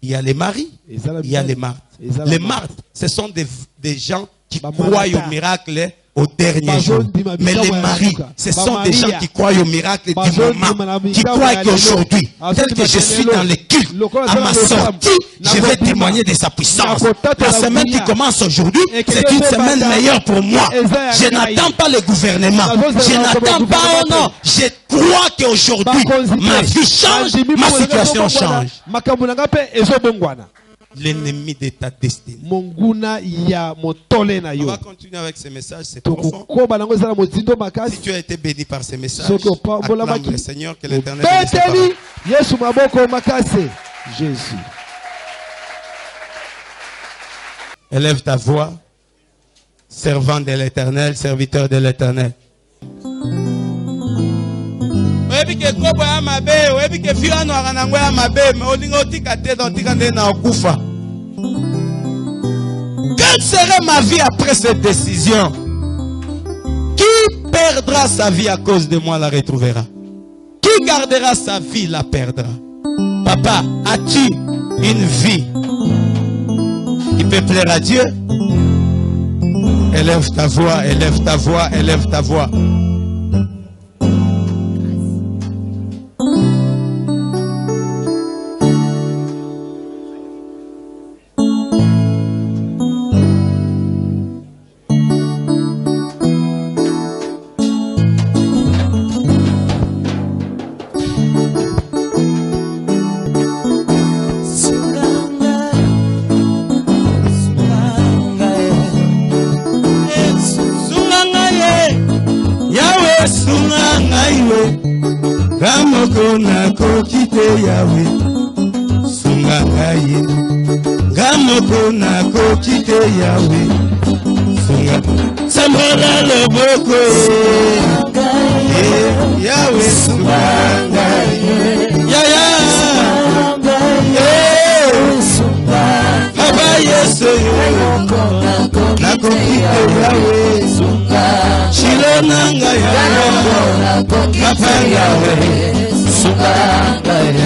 Il y a les maris, il y a les Marthes. Les Marthes, ce sont des gens qui croient au miracle au dernier jour. Mais les maris, ce sont des gens qui croient au miracle du moment. Qui croient qu'aujourd'hui, tel que je suis dans le culte, à ma sortie, je vais témoigner de sa puissance. La semaine qui commence aujourd'hui, c'est une semaine meilleure pour moi. Je n'attends pas le gouvernement. Je n'attends pas, oh non. Je crois qu'aujourd'hui, ma vie change, ma situation change. L'ennemi de ta destinée. On va continuer avec ces messages, c'est profond. Si tu as été béni par ces messages, acclame le Seigneur, que l'Éternel bénisse ta parole. Jésus. Élève ta voix, servant de l'Éternel, serviteur de l'Éternel. Quelle serait ma vie après cette décision? Qui perdra sa vie à cause de moi la retrouvera? Qui gardera sa vie la perdra? Papa, as-tu une vie qui peut plaire à Dieu? Élève ta voix, élève ta voix, élève ta voix. Gamoko na kokite yawe sunga ngai Gamoko na kokite yawe sunga Sambola loboko yawe sunga ngai ya Baba Yesu na kokite yawe sunga Shilonanga yawe Papa yawe sunga ngai